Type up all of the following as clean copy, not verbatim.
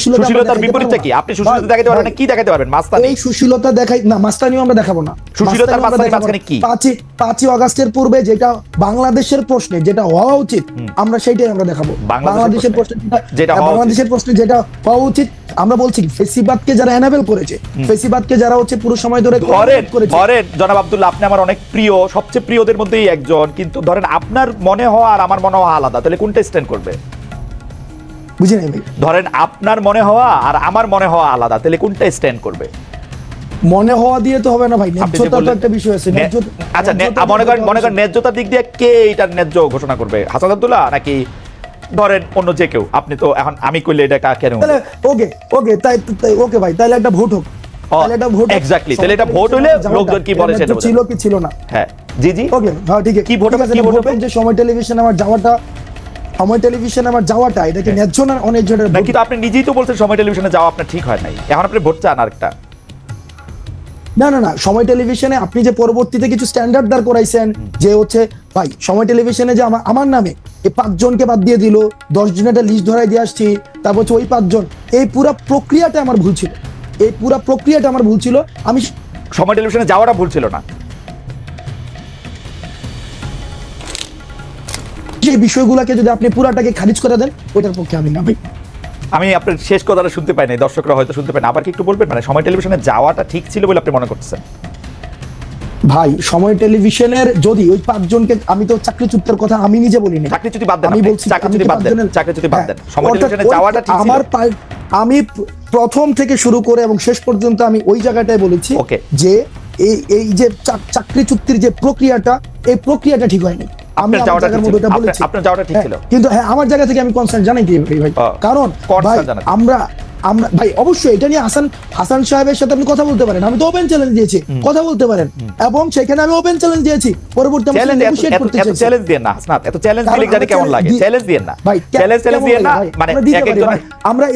সুশীলতার বিপরীতে কি? আপনি সুশীলতা দেখাতে পারবেন না, কি দেখাতে পারবেন? মাস্তানি। এই সুশীলতা দেখাই না, মাস্তানিও আমরা দেখাবো না। সুশীলতার মাস্তানি মাঝখানে কি? 5ই আগস্টের পূর্বে যেটা বাংলাদেশের প্রশ্নে যেটা হওয়া উচিত আমরা সেইটাই আমরা দেখাবো। বাংলাদেশের প্রশ্নে যেটা হওয়া উচিত আমরা বলছি ফেসিবাদকে যারা এনাবেল করেছে, ফেসিবাদকে যারা হচ্ছে পুরো সময় ধরে ধরেন জনাব আব্দুল্লাহ, আপনি আমার অনেক প্রিয়, সবচেয়ে প্রিয়দের মধ্যেই একজন, কিন্তু ধরেন আপনার মনে হওয়া আর আমার মনে হওয়া আলাদা, তাহলে কোনটা স্ট্যান্ড করবে? বুঝি নাই ভাই। ধরেন আপনার মনে হওয়া আর আমার মনে হওয়া আলাদা, তাহলে কোনটা স্ট্যান্ড করবে? মনে হওয়া দিয়ে তো হবে না ভাই, ন্যায্যতা তো একটা বিষয় আছে। আচ্ছা, মনে করেন ন্যায্যতার দিক দিয়ে কে এটার ন্যায্য ঘোষণা করবে? হাসান আব্দুল্লাহ নাকি ধরেন অন্য যে কেউ? আপনি তো এখন আমি কইলে এটা কেন? ওকে তাই ওকে ভাই, তাহলে একটা ভোট হোক। তাহলে একটা ভোট, এক্স্যাক্টলি, তাহলে এটা ভোট হইলে লোকজন কি বলে সেটা ছিল কি ছিল না। হ্যাঁ জি জি ওকে, হ্যাঁ ঠিক আছে। কি ভোট হবে? কি ভোট হবে? যে সময় টেলিভিশন আমার যাওয়াটা এটা কি ন্যায্য না অন্যায্য? কিন্তু আপনি নিজেই তো বলছেন সময় টেলিভিশনে যাওয়া আপনার ঠিক হয় নাই, এখন আপনি ভোট চান আরেকটা। না, সময় টেলিভিশনে আপনি যে পরবর্তীতে কিছু স্ট্যান্ডার্ড দাঁড় করাইছেন যে হচ্ছে ভাই সময় টেলিভিশনে যে আমার নামে এই 5 জনকে বাদ দিয়ে দিল, 10 জনের একটা লিস্ট ধরাই দিয়ে আসছি, তারপর হচ্ছে ওই 5 জন, এই পুরো প্রক্রিয়াটা আমার ভুল ছিল। আমি সময় টেলিভিশনে যাওয়াটা ভুল ছিল না, যে বিষয়গুলোকে যদি আপনি পুরাটাকে খারিজ করে দেন ওইটার পক্ষে আমি না ভাই। আমি আপনার শেষ কথাটা শুনতে পাই নাই, দর্শকরা হয়তো শুনতে পায় না, আবার কি একটু বলবেন? মানে সময় টেলিভিশনে যাওয়াটা ঠিক ছিল বলে আপনি মনে করতেছেন? ভাই সময় টেলিভিশনের যদি ওই 5 জনকে, আমি তো চাকরিচ্যুতের কথা আমি নিজে বলিনি, চাকরিচ্যুতি বাদ দেন, আমি বলছি চাকরিচ্যুতি বাদ দেন, সময় টেলিভিশনে যাওয়াটা ঠিক ছিল। আমি প্রথম থেকে শুরু করে এবং শেষ পর্যন্ত আমি ওই জায়গাটায় বলেছি যে এই যে চাকরিচ্যুতির যে প্রক্রিয়াটা, এই প্রক্রিয়াটা ঠিক হয়নি। আমি আপনার যাওয়াটা ঠিক ছিল, কিন্তু হ্যাঁ আমার জায়গা থেকে আমি কনসার্ন জানাই ভাই, কারণ আমরা ভাই অবশ্যই এটা নিয়ে হাসান সাহেবের সাথে আপনি কথা বলতে পারেন, আমি তো ওপেন চ্যালেঞ্জ দিয়েছি, কথা বলতে পারেন, এবং সেখানে আমি ওপেন চ্যালেঞ্জ দিয়েছি। পরবর্তী চ্যালেঞ্জ দেন না হাসনাত, এত চ্যালেঞ্জ দিলে জানি কেমন লাগে? চ্যালেঞ্জ দেন না ভাই, চ্যালেঞ্জ দেন না, মানে আমরা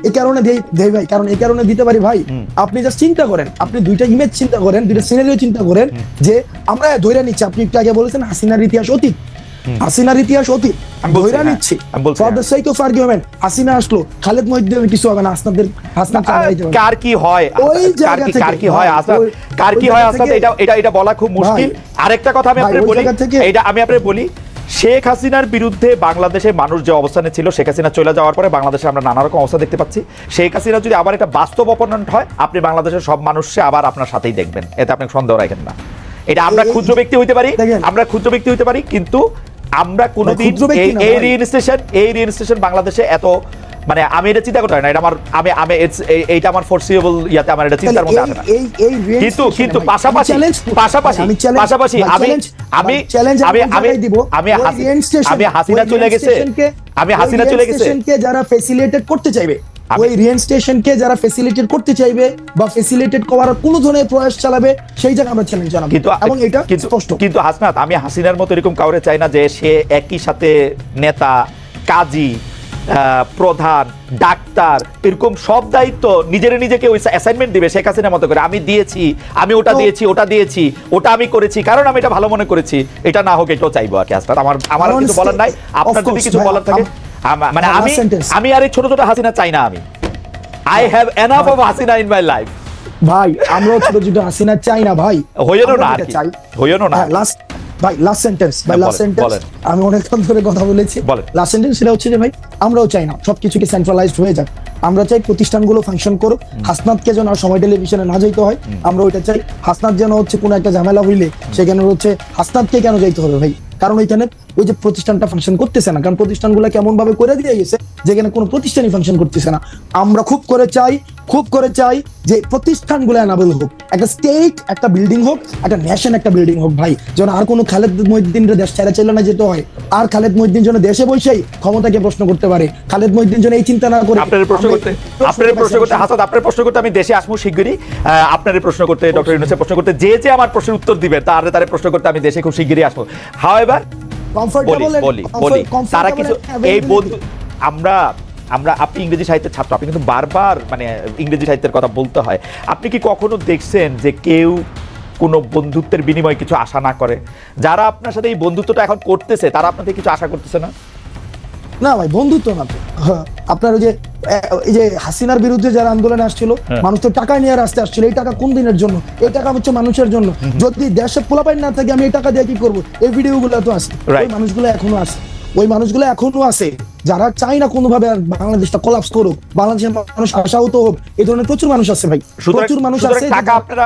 এই কারণে দেই ভাই, কারণ এই কারণে দিতে পারি ভাই। আপনি জাস্ট চিন্তা করেন, আপনি দুইটা ইমেজ চিন্তা করেন, দুইটা সিনারিও চিন্তা করেন, যে আমরা ধরে নিচ্ছি, আপনি একটু আগে বলেছেন হাসিনার ইতিহাস অতীত, ধরে নিচ্ছি for the sake of argument, Hasina আসলো, খালেদ মহিউদ্দিনের কিছু হবে না, কার কি হয় এটা বলা খুব মুশকিল। আরেকটা কথা আমি আপনাকে বলি, শেখ হাসিনার বিরুদ্ধে বাংলাদেশের মানুষ যে অবস্থানে ছিল, শেখ হাসিনা চলে যাওয়ার পরে বাংলাদেশে আমরা নানা রকম অবস্থা দেখতে পাচ্ছি। শেখ হাসিনা যদি আবার একটা বাস্তব অপোনেন্ট হয়, আপনি বাংলাদেশের সব মানুষকে আবার আপনার সাথেই দেখবেন, এতে আপনি সন্দেহ রাখেন না। এটা আমরা ক্ষুদ্র ব্যক্তি হইতে পারি, কিন্তু আমরা কোনোদিন এই রিইনস্টেশন বাংলাদেশে এত, মানে আমি এটা চিন্তা করতে পারি না, এটা এইটা আমার ফোরসিয়েবল ইয়াতে আমার এটা চিন্তার মধ্যে আসে না। কিন্তু পাশাপাশি আমি হাসিনা চলে গেছে যারা ফ্যাসিলিটেট করতে চাইবে, ওই রিইনস্টেশনকে যারা ফ্যাসিলিটেট করতে চাইবে বা ফ্যাসিলিটেট করার কোনো ধরনের প্রয়াস চালাবে, সেই জায়গায় আমরা চ্যালেঞ্জ জানাবো, এবং এটা স্পষ্ট। কিন্তু হাসনাত, আমি হাসিনার মতো এরকম কাউরে চাই না যে সে একই সাথে নেতা, কাজী, প্রধান, ডাক্তার, এরকম সব দায়িত্ব নিজেকে ওই অ্যাসাইনমেন্ট দিবে শেখ হাসিনার মতো করে। আমি দিয়েছি, আমি ওটা দিয়েছি, ওটা আমি করেছি, কারণ আমি এটা ভালো মনে করেছি, এটা না হোক এটাও চাইবো আর কি। হাসনাত, আমার কিছু বলার নাই, আপনার যদি কিছু বলার থাকে, মানে আমি আর এই ছোট ছোট হাসিনা চাই না। I have enough of Hasina in my life ভাই। আমরাও ছোট ছোট হাসিনা চাই না ভাই, হইও না। লাস্ট সেন্টেন্স আমি অনেকক্ষণ ধরে কথা বলেছি। লাস্ট সেন্টেন্স সেটা হচ্ছে যে ভাই, আমরাও চাই না সবকিছুকে সেন্ট্রালাইজড হয়ে যাক, আমরা চাই প্রতিষ্ঠানগুলো ফাংশন করুক, হাসনাতকে যেন আর সময় টেলিভিশনে না যাইতে হয়, আমরা ওইটা চাই। হাসনাত যেন হচ্ছে কোনো একটা ঝামেলা হইলে সেখানে হচ্ছে হাসনাতকে কেন যাইতে হবে ভাই, কারণ ওইখানে ওই যে প্রতিষ্ঠানটা ফাংশন করতেছে না, কারণ প্রতিষ্ঠানগুলো কেমন ভাবে করে দিয়ে গেছে যেখানে কোনো প্রতিষ্ঠানই ফাংশন করতেছে না। আমরা খুব করে চাই যে প্রতিষ্ঠানগুলো এনাবল হোক, একটা স্টেট একটা বিল্ডিং হোক, একটা ন্যাশন একটা বিল্ডিং হোক ভাই, যেন আর কোনো খালেদ মহিউদ্দিনের দেশ ছেড়ে চলে না যেতে হয়, আর খালেদ মহিউদ্দিন যেন দেশে বসেই ক্ষমতাকে প্রশ্ন করতে পারে, খালেদ মহিউদ্দিন যেন এই চিন্তা না করে। আপনার প্রশ্ন করতে আমি দেশে আসবো শিগগিরই, আপনার প্রশ্ন করতে, ডক্টর ইউনূসের প্রশ্ন করতে, যে আমার প্রশ্নের উত্তর দিবে তার প্রশ্ন করতে আমি দেশে খুব শিগগিরই আসবো। হাওয়েভার বলি তারা কিছু এই বন্ধু, আপনি ইংরেজি সাহিত্যের ছাত্র, আপনি কিন্তু বারবার মানে ইংরেজি সাহিত্যের কথা বলতে হয়। আপনি কি কখনো দেখছেন যে কেউ কোনো বন্ধুত্বের বিনিময়ে কিছু আশা না করে? যারা আপনার সাথে এই বন্ধুত্বটা এখন করতেছে তারা আপনাদের কিছু আশা করতেছে না? না ভাই বন্ধুত্ব না তো। আপনার ওই যে এই যে হাসিনার বিরুদ্ধে যারা আন্দোলনে আসছিল, মানুষ তো টাকা নিয়ে রাস্তায় আসছিল। এই টাকা কোন দিনের জন্য? এই টাকা হচ্ছে মানুষের জন্য। যদি দেশে পোলাপাইন না থাকে আমি এই টাকা দিয়ে কি করবো? এই ভিডিওগুলো তো আছে, ওই মানুষগুলো এখনো আছে, ওই মানুষগুলো এখনো আছে যারা চায় না কোনোভাবে বাংলাদেশটা কোলাপস করুক, বাংলাদেশের মানুষ আশাহত হোক। এই ধরনের প্রচুর মানুষ আছে ভাই, প্রচুর মানুষ আছে টাকা আপনারা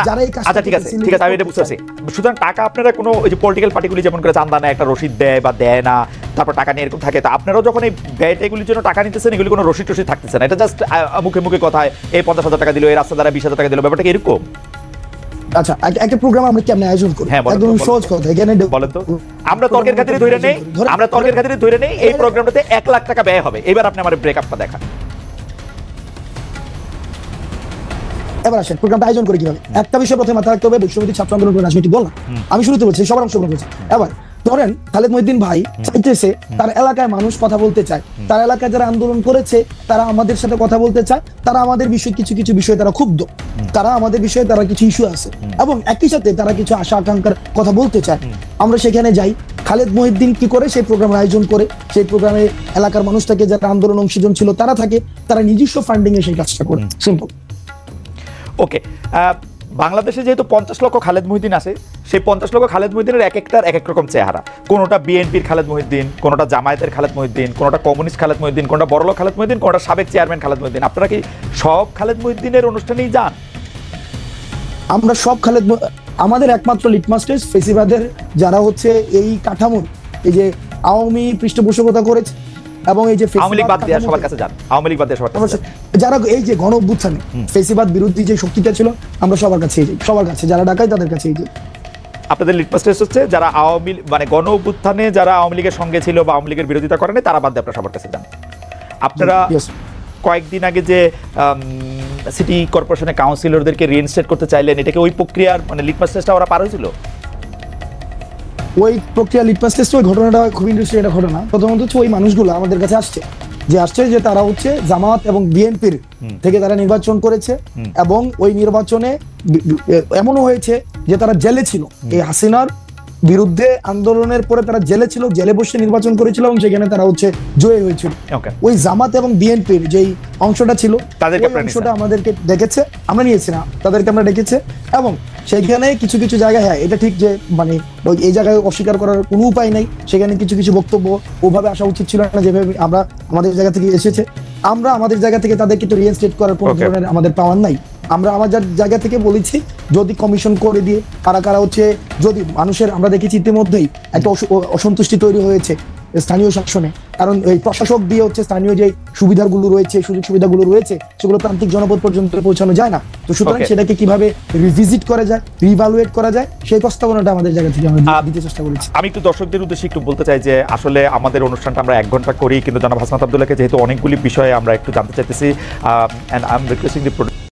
যারা এই কাজটা, আচ্ছা ঠিক আছে আমি এটা বুঝতে পারছি। সুতরাং টাকা আপনারা কোনো ওই যে পলিটিক্যাল পার্টিগুলি যেমন করে চান্দা নেয়, একটা রসিদ দেয় বা দেয় না, তারপর টাকা নিয়ে এরকম থাকে, তা আপনারাও যখন এই ব্যয়টাগুলির জন্য টাকা নিতেছেন, এগুলি কোনো রসিদ টসিদ থাকতেছে না, এটা জাস্ট মুখে মুখে কথায় এই 50,000 টাকা দিল, এই রাস্তা দ্বারা 20,000 টাকা দিল, ব্যাপারটা কি এরকম? আচ্ছা একটা প্রোগ্রাম আমরা কেমনে আয়োজন করি? একদম সহজ কথা, এখানে বলেন তো। আমরা তর্কের খাতিরে ধরে নেই এই প্রোগ্রামটাতে 1 লাখ টাকা ব্যয় হবে। এবার আপনি আমার ব্রেকআপটা দেখান। এবার আসেন প্রোগ্রামটা আয়োজন করে কিভাবে। একটা বিষয় প্রথমে মাথায় রাখতে হবে, বৈষম্যবিরোধী ছাত্র আন্দোলন রাজনীতি বললাম, আমি শুরুতে বলছি সবার অংশগ্রহণ করেছে। এবার ধরেন খালেদ মহিউদ্দিন ভাই চাইতেছে তার এলাকায় মানুষ কথা বলতে চায়, তার এলাকায় যারা আন্দোলন করেছে তারা আমাদের সাথে কথা বলতে চায়, তারা আমাদের বিষয়ে কিছু বিষয়ে তারা ক্ষুব্ধ, তারা আমাদের বিষয়ে তারা কিছু ইস্যু আছে এবং একই সাথে তারা কিছু আশা আকাঙ্ক্ষার কথা বলতে চায়। আমরা সেখানে যাই, খালেদ মহিউদ্দিন কি করে সেই প্রোগ্রামের আয়োজন করে, সেই প্রোগ্রামে এলাকার মানুষ থাকে, যারা আন্দোলন অংশীজন ছিল তারা থাকে, তারা নিজস্ব ফান্ডিং এ সেই কাজটা করে। সিম্পল। ওকে, বাংলাদেশে যেহেতু 50 লক্ষ খালেদ মহিউদ্দিন আছে, সেই 50 লক্ষ খালেদ মহিউদ্দিনের এক একটার এক এক রকম চেহারা। কোনোটা বিএনপির খালেদ মহিউদ্দিন, কোনোটা জামায়াতের খালেদ মহিউদ্দিন, কোনোটা কমিউনিস্ট খালেদ মহিউদ্দিন, কোনোটা বড়লোক খালেদ মহিউদ্দিন, কোনোটা সাবেক চেয়ারম্যান খালেদ মহিউদ্দিন। আপনারা কি সব খালেদ মহিউদ্দিনের অনুষ্ঠানেই যান? আমরা সব আমাদের একমাত্র লিটমাস টেস্ট ফেসিবাদের যারা হচ্ছে এই কাঠামোর এই যে আওয়ামী পৃষ্ঠপোষকতা করেছে এবং এই যে আওয়ামী লীগ বাদ দিয়ে সবার কাছে যান, আওয়ামী লীগ বাদ দিয়ে সবার কাছে যারা এই যে গণ অভ্যুত্থানে ফেসিবাদ বিরোধী যে শক্তিটা ছিল, আমরা সবার কাছে যাই, সবার কাছে যারা ডাকায় তাদের কাছেই যাই। আপনাদের লিটমাস টেস্ট হচ্ছে যারা আওয়ামী মানে গণ অভ্যুত্থানে যারা আওয়ামী লীগের সঙ্গে ছিল বা আওয়ামী লীগের বিরোধিতা করেনি তারা বাদ দিয়ে আপনারা সবার কাছে যান। আপনারা কয়েকদিন আগে যে সিটি কর্পোরেশনের কাউন্সিলরদেরকে রিইনস্টেট করতে চাইলেন, এটাকে ওই প্রক্রিয়ার মানে লিটমাস টেস্টটা ওরা পার হয়েছিল? ওই প্রক্রিয়া লিটমাস টেস্ট, ওই ঘটনাটা খুব ইন্টারেস্টিং একটা ঘটনা। প্রথমত হচ্ছে ওই মানুষগুলো আমাদের কাছে আসছে যে তারা হচ্ছে জামাত এবং বিএনপির থেকে তারা নির্বাচন করেছে এবং ওই নির্বাচনে এমনও হয়েছে যে তারা জেলে ছিল, এই হাসিনার বিরুদ্ধে আন্দোলনের পরে তারা জেলে ছিল, জেলে বসে নির্বাচন করেছিল এবং সেখানে তারা হচ্ছে জয়ী হয়েছিল। ওই জামাত এবং বিএনপির যেই অংশটা ছিল অংশটা আমাদেরকে ডেকেছে, আমরা নিয়েছি না, তাদেরকে আমরা ডেকেছে এবং সেখানে কিছু জায়গায় হ্যাঁ এটা ঠিক যে মানে এই জায়গায় অস্বীকার করার কোনো উপায় নাই, সেখানে কিছু বক্তব্য ওভাবে আসা উচিত ছিল না যেভাবে আমরা আমাদের জায়গা থেকে এসেছে। আমরা আমাদের জায়গা থেকে তাদেরকে তো রিইনস্টেট করার কোনো ধরনের আমাদের পাওয়ার নাই। আমরা আমাদের জায়গা থেকে বলেছি যদি কমিশন করে দিয়ে কারা হচ্ছে, যদি মানুষের আমরা দেখেছি ইতিমধ্যেই একটা অসন্তুষ্টি তৈরি হয়েছে স্থানীয় শাসনে, কারণ এই প্রশাসক দিয়ে হচ্ছে স্থানীয় যে সুবিধাগুলো রয়েছে, সুযোগ সুবিধাগুলো রয়েছে সেগুলো প্রান্তিক জনপদ পর্যন্ত পৌঁছানো যায় না। তো সুতরাং সেটাকে কিভাবে রিভিজিট করা যায়, রিভালুয়েট করা যায়, সেই প্রস্তাবনাটা আমাদের জায়গা থেকে আমরা দিতে চেষ্টা করেছি। আমি একটু দর্শকদের উদ্দেশ্যে একটু বলতে চাই যে আসলে আমাদের অনুষ্ঠানটা আমরা 1 ঘন্টা করি, কিন্তু জনাব হাসনাত আব্দুল্লাহকে যেহেতু অনেকগুলি বিষয়ে আমরা একটু জানতে চাইতেছি, and I'm requesting the